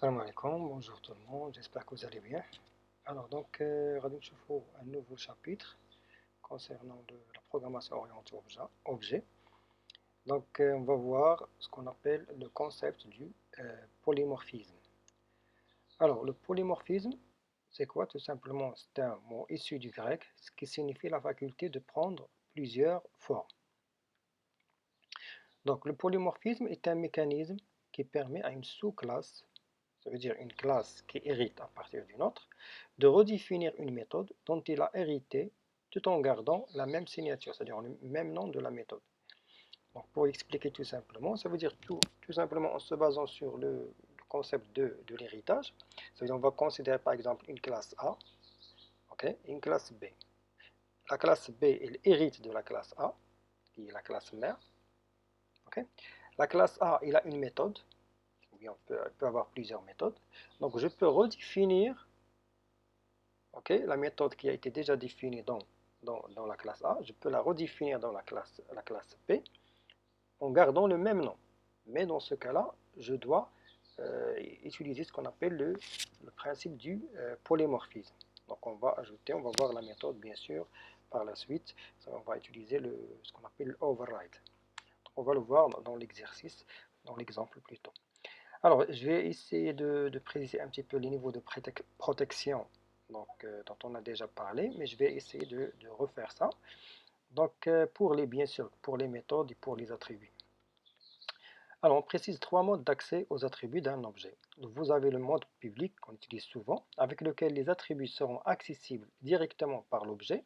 Salam alaikum, bonjour tout le monde, j'espère que vous allez bien. Alors donc, غادي نشوفوا un nouveau chapitre concernant la programmation orientée objet. Donc on va voir ce qu'on appelle le concept du polymorphisme. Alors le polymorphisme, c'est quoi? Tout simplement, c'est un mot issu du grec, ce qui signifie la faculté de prendre plusieurs formes. Donc le polymorphisme est un mécanisme qui permet à une sous-classe, ça veut dire une classe qui hérite à partir d'une autre, de redéfinir une méthode dont il a hérité tout en gardant la même signature, c'est-à-dire le même nom de la méthode. Donc pour expliquer tout simplement, ça veut dire tout simplement en se basant sur le concept de l'héritage, ça veut dire on va considérer par exemple une classe A, ok, et une classe B. La classe B, elle hérite de la classe A, qui est la classe mère. Ok. La classe A, il a une méthode, ou bien on peut avoir plusieurs méthodes. Donc je peux redéfinir, ok, la méthode qui a été déjà définie dans la classe A, je peux la redéfinir dans la classe B en gardant le même nom. Mais dans ce cas-là, je dois utiliser ce qu'on appelle le principe du polymorphisme. Donc on va ajouter, on va voir la méthode bien sûr par la suite. On va utiliser ce qu'on appelle l'override. On va le voir dans l'exercice, dans l'exemple plutôt. Alors, je vais essayer de préciser un petit peu les niveaux de protection dont on a déjà parlé, mais je vais essayer de refaire ça. Donc, bien sûr, pour les méthodes et pour les attributs. Alors, on précise trois modes d'accès aux attributs d'un objet. Donc, vous avez le mode public qu'on utilise souvent, avec lequel les attributs seront accessibles directement par l'objet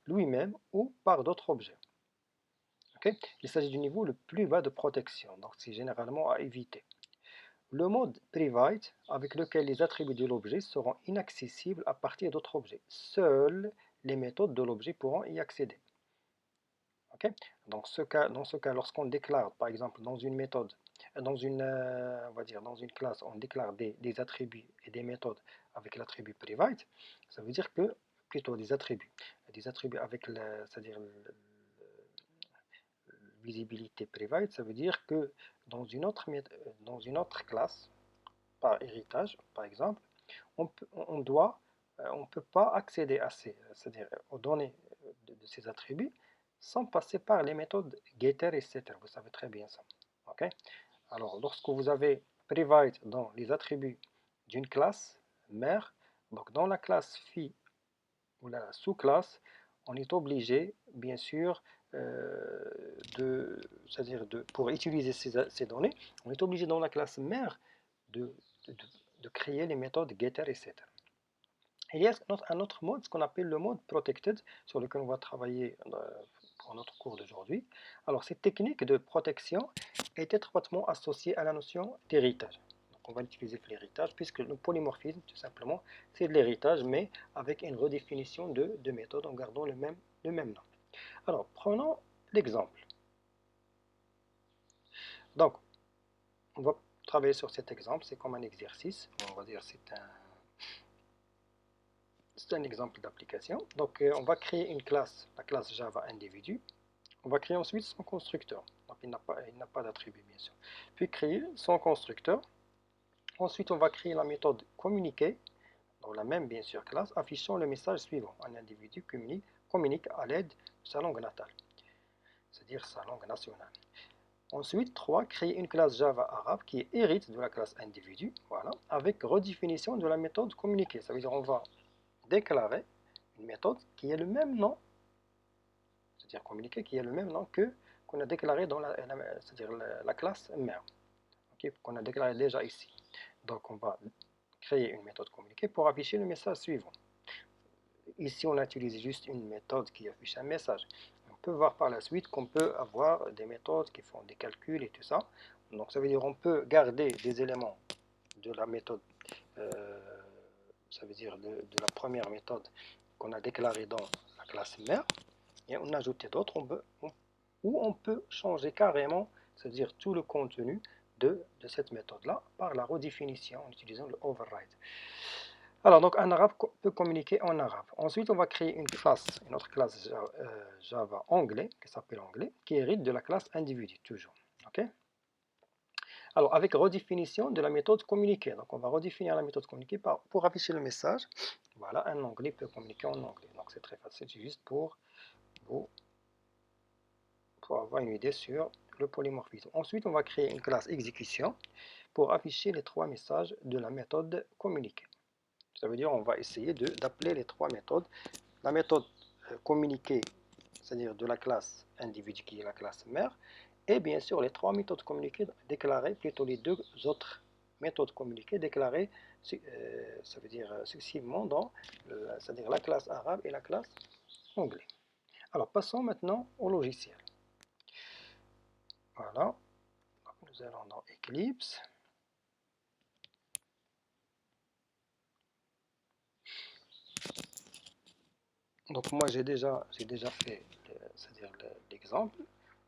lui-même ou par d'autres objets. Okay. Il s'agit du niveau le plus bas de protection, donc c'est généralement à éviter. Le mode private, avec lequel les attributs de l'objet seront inaccessibles à partir d'autres objets. Seules les méthodes de l'objet pourront y accéder. Okay. Donc dans ce cas, lorsqu'on déclare, par exemple, dans une méthode, on va dire dans une classe, on déclare des attributs et des méthodes avec l'attribut private, ça veut dire que, plutôt des attributs avec c'est-à-dire visibilité private, ça veut dire que dans une autre classe, par héritage, par exemple, on peut pas accéder à c'est-à-dire aux données de ces attributs sans passer par les méthodes getter et setter. Vous savez très bien ça. Ok. Alors, lorsque vous avez private dans les attributs d'une classe mère, donc dans la classe phi ou la sous-classe, on est obligé, bien sûr, c'est-à-dire pour utiliser ces données, on est obligé dans la classe mère de, de- de créer les méthodes getter et setter. Il y a un autre mode, ce qu'on appelle le mode protected, sur lequel on va travailler pour notre cours d'aujourd'hui. Alors, cette technique de protection est étroitement associée à la notion d'héritage. Donc, on va utiliser l'héritage, puisque le polymorphisme, tout simplement, c'est de l'héritage, mais avec une redéfinition de méthode en gardant le même nom. Alors, prenons l'exemple. Donc, on va travailler sur cet exemple, c'est comme un exercice, on va dire c'est un exemple d'application. Donc, on va créer une classe, la classe Java individu. On va créer ensuite son constructeur. Donc, il n'a pas d'attribut, bien sûr. Puis, créer son constructeur. Ensuite, on va créer la méthode communiquer, dans la même, bien sûr, classe, affichant le message suivant. Un individu communique à l'aide de sa langue natale, c'est-à-dire sa langue nationale. Ensuite, 3, créer une classe Java arabe qui hérite de la classe individu, voilà, avec redéfinition de la méthode communiquer. Ça veut dire qu'on va déclarer une méthode qui est le même nom, c'est-à-dire communiquer, qui est le même nom que qu'on a déclaré dans c'est-à-dire la classe mère, okay, qu'on a déclaré déjà ici. Donc on va créer une méthode communiquer pour afficher le message suivant. Ici on a utilisé juste une méthode qui affiche un message. On peut voir par la suite qu'on peut avoir des méthodes qui font des calculs et tout ça. Donc ça veut dire qu'on peut garder des éléments de la méthode, euh, ça veut dire de la première méthode qu'on a déclarée dans la classe mère, et on a ajouté d'autres, ou on peut changer carrément, c'est-à-dire tout le contenu de cette méthode-là par la redéfinition en utilisant le override. Alors, donc un arabe peut communiquer en arabe. Ensuite, on va créer une autre classe Java anglais, qui s'appelle anglais, qui hérite de la classe individu, toujours. Ok. Alors, avec redéfinition de la méthode communiquer. Donc, on va redéfinir la méthode communiquer pour afficher le message. Voilà, un onglet peut communiquer en anglais. Donc, c'est très facile, c'est juste pour avoir une idée sur le polymorphisme. Ensuite, on va créer une classe exécution pour afficher les trois messages de la méthode communiquer. Ça veut dire on va essayer d'appeler les trois méthodes. La méthode communiquer, c'est-à-dire de la classe individu qui est la classe mère, et bien sûr les trois méthodes communiquer déclarées, plutôt les deux autres méthodes communiquer déclarées, ça veut dire successivement dans c'est-à-dire la classe arabe et la classe anglais. Alors passons maintenant au logiciel. Voilà, donc, nous allons dans Eclipse. Donc moi j'ai déjà fait c'est-à-dire l'exemple.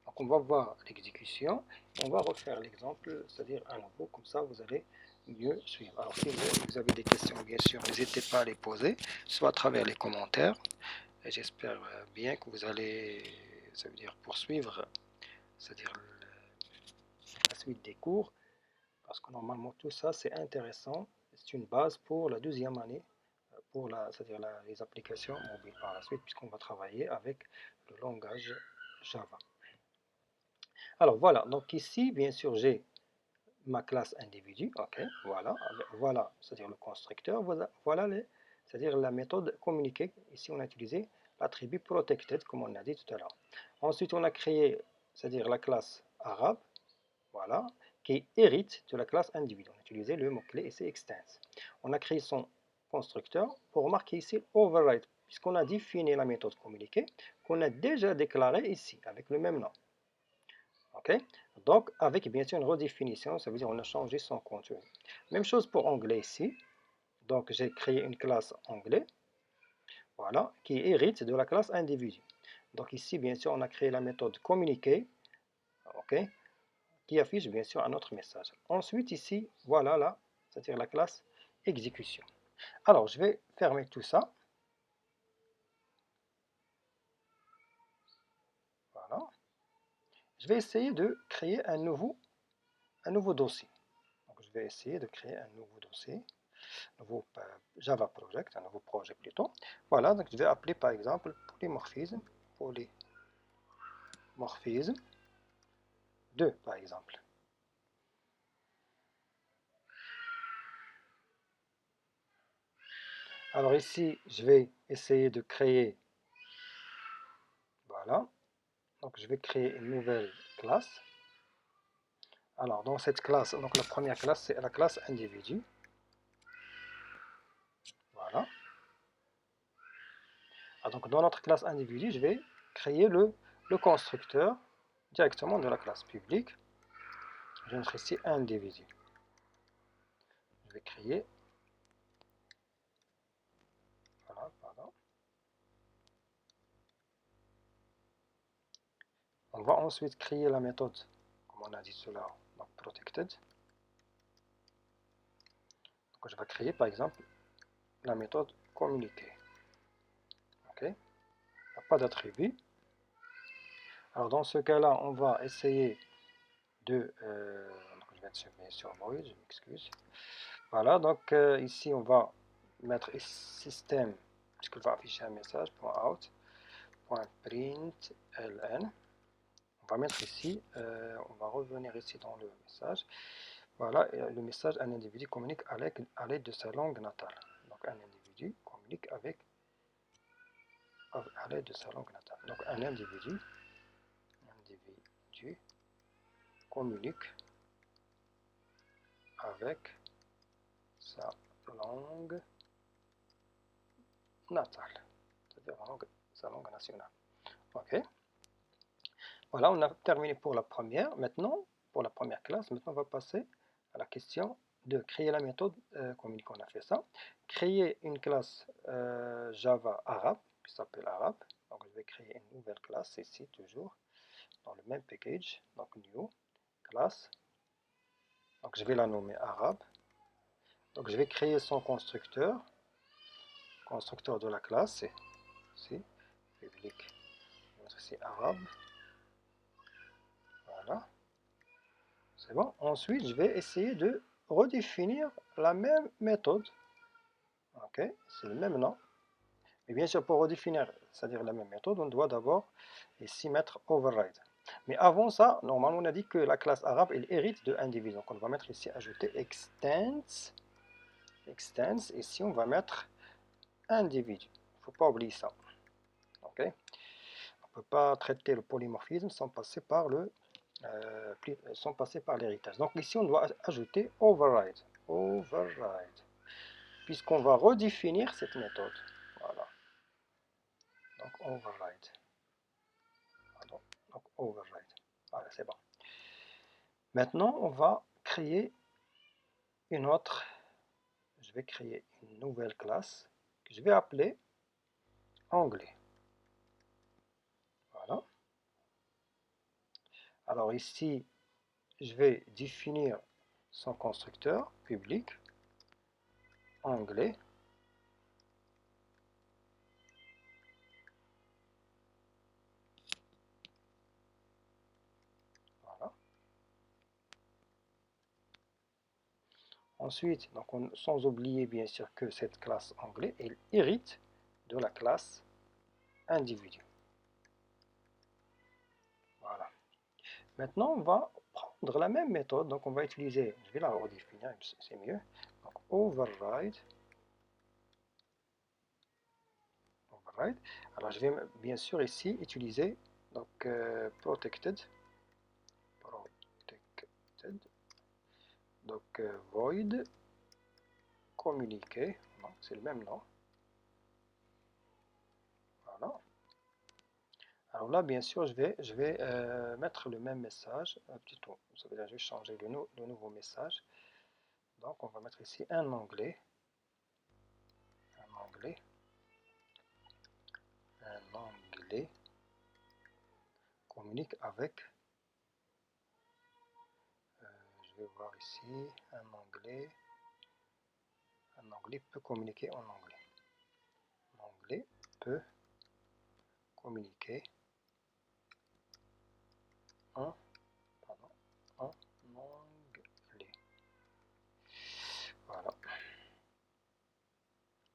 Donc on va voir l'exécution, on va refaire l'exemple, c'est-à-dire à nouveau, comme ça vous allez mieux suivre. Alors si vous avez des questions, bien sûr, n'hésitez pas à les poser, soit à travers les commentaires, et j'espère bien que vous allez, ça veut dire poursuivre, c'est-à-dire la suite des cours, parce que normalement tout ça c'est intéressant, c'est une base pour la deuxième année, pour c'est-à-dire les applications mobiles par la suite, puisqu'on va travailler avec le langage Java. Alors voilà, donc ici, bien sûr, j'ai ma classe individu, ok, voilà, c'est-à-dire le constructeur, voilà c'est-à-dire la méthode communiquer. Ici, on a utilisé l'attribut protected, comme on a dit tout à l'heure. Ensuite, on a créé, c'est-à-dire la classe arabe, voilà, qui hérite de la classe individu. On a utilisé le mot-clé ici extends. On a créé son constructeur pour marquer ici override, puisqu'on a défini la méthode communiquer, qu'on a déjà déclarée ici, avec le même nom. Ok, donc avec bien sûr une redéfinition, ça veut dire on a changé son contenu. Même chose pour anglais ici. Donc j'ai créé une classe anglais, voilà, qui hérite de la classe individu. Donc ici bien sûr on a créé la méthode communiquer, ok, qui affiche bien sûr un autre message. Ensuite ici, voilà là, c'est-à-dire la classe exécution. Alors je vais fermer tout ça. Voilà. Je vais essayer de créer un nouveau dossier. Donc je vais essayer de créer un nouveau dossier. Nouveau Java Project, un nouveau projet plutôt. Voilà, donc je vais appeler par exemple polymorphisme 2 par exemple. Alors ici, je vais essayer de créer, voilà, donc je vais créer une nouvelle classe. Alors dans cette classe, donc la première classe, c'est la classe individu. Voilà. Alors, donc dans notre classe individu, je vais créer le constructeur directement de la classe publique. Je vais mettre ici individu. Je vais créer, voilà, pardon. On va ensuite créer la méthode, comme on a dit cela, donc protected. Donc je vais créer par exemple la méthode communiquer. Ok, il n'y a pas d'attribut. Alors dans ce cas-là, on va essayer de... donc je vais être sur void, je m'excuse. Voilà, donc ici on va mettre système, puisqu'il va afficher un message, .out, .println. On va mettre ici, on va revenir ici dans le message. Voilà, et le message, un individu communique à l'aide de sa langue natale. Donc un individu communique à l'aide de sa langue natale. Donc un individu communique avec sa langue natale, c'est-à-dire sa langue nationale. Ok. Voilà, on a terminé pour la première. Maintenant, pour la première classe, maintenant on va passer à la question de créer la méthode communique. On a fait ça. Créer une classe Java arabe, qui s'appelle arabe. Donc je vais créer une nouvelle classe ici, toujours, dans le même package. Donc new, classe. Donc je vais la nommer arabe. Donc je vais créer son constructeur de la classe, c'est ici, public, je vais mettre ici arabe. Voilà. C'est bon. Ensuite, je vais essayer de redéfinir la même méthode. Ok, c'est le même nom. Mais bien sûr, pour redéfinir, c'est-à-dire la même méthode, on doit d'abord ici mettre override. Mais avant ça, normalement, on a dit que la classe arabe, elle hérite de individu. Donc, on va mettre ici, ajouter extends. Ici, on va mettre individu. Il ne faut pas oublier ça. Ok. On ne peut pas traiter le polymorphisme sans passer par l'héritage. Donc ici, on doit ajouter override. Override. Puisqu'on va redéfinir cette méthode. Voilà. Donc override. Pardon. Donc override. Voilà, c'est bon. Maintenant, on va créer une autre. Je vais créer une nouvelle classe que je vais appeler anglais. Voilà. Alors ici, je vais définir son constructeur public anglais. Voilà. Ensuite, donc sans oublier bien sûr que cette classe anglais, elle hérite de la classe individu. Voilà. Maintenant, on va prendre la même méthode. Donc, on va utiliser, je vais la redéfinir, c'est mieux. Donc, override. Override. Alors, je vais bien sûr ici utiliser donc protected. Donc, void communiquer. C'est le même nom. Voilà. Alors là, bien sûr, je vais mettre le même message. Plutôt, ça veut dire je vais changer le nouveau message. Donc, on va mettre ici un onglet. Un onglet. Un onglet communique avec. Je vais voir ici un onglet. Un onglet peut communiquer en anglais. L'onglet peut communiquer en, en anglais. Voilà.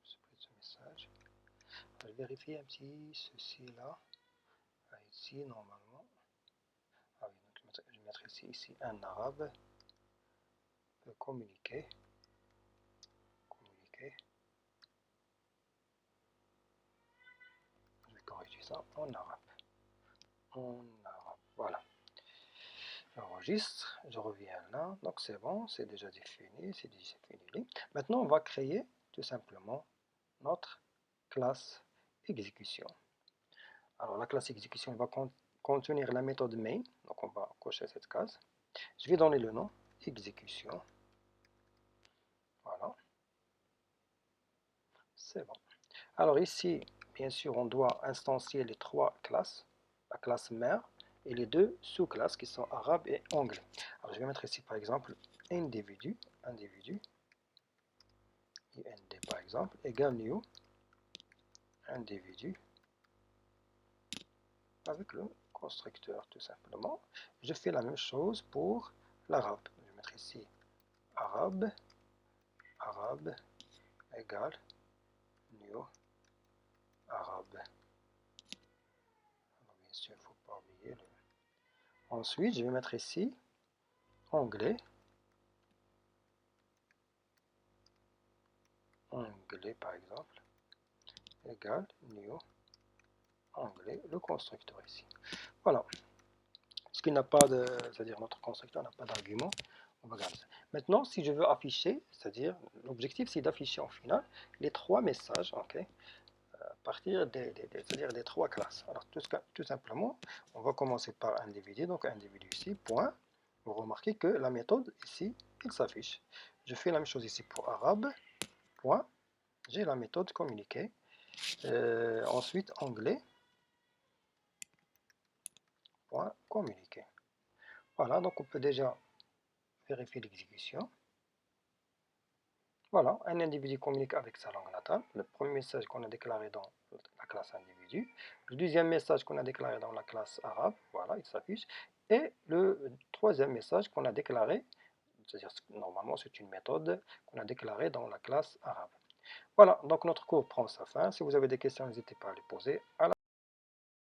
Ce message. Je vais vérifier un petit ceci là. Ici, normalement. Ah oui, donc je vais mettre ici un arabe peut communiquer. Je vais corriger ça en arabe. En arabe. Voilà. J'enregistre, je reviens là. Donc c'est bon, c'est déjà défini, c'est défini. Maintenant, on va créer tout simplement notre classe exécution. Alors la classe exécution va contenir la méthode main. Donc on va cocher cette case. Je vais donner le nom exécution. Voilà. C'est bon. Alors ici, bien sûr, on doit instancier les trois classes. La classe mère et les deux sous-classes qui sont arabe et anglais. Alors je vais mettre ici par exemple individu, ind par exemple, égale new, individu, avec le constructeur tout simplement. Je fais la même chose pour l'arabe. Je vais mettre ici arabe, égale new, arabe. Alors bien sûr, il ne faut pas oublier le... Ensuite, je vais mettre ici anglais, par exemple, égale new, anglais, le constructeur ici. Voilà. Ce qui n'a pas de, c'est-à-dire notre constructeur n'a pas d'argument, on va garder ça. Maintenant, si je veux afficher, c'est-à-dire l'objectif c'est d'afficher en final les trois messages, ok, à partir c'est-à-dire des trois classes. Alors tout simplement, on va commencer par individu, donc individu ici, point. Vous remarquez que la méthode ici, il s'affiche. Je fais la même chose ici pour arabe, point. J'ai la méthode communiquer. Ensuite anglais, point communiquer. Voilà, donc on peut déjà vérifier l'exécution. Voilà, un individu communique avec sa langue natale. Le premier message qu'on a déclaré dans la classe individu. Le deuxième message qu'on a déclaré dans la classe arabe, voilà, il s'affiche. Et le troisième message qu'on a déclaré, c'est-à-dire normalement c'est une méthode qu'on a déclarée dans la classe arabe. Voilà, donc notre cours prend sa fin. Si vous avez des questions, n'hésitez pas à les poser.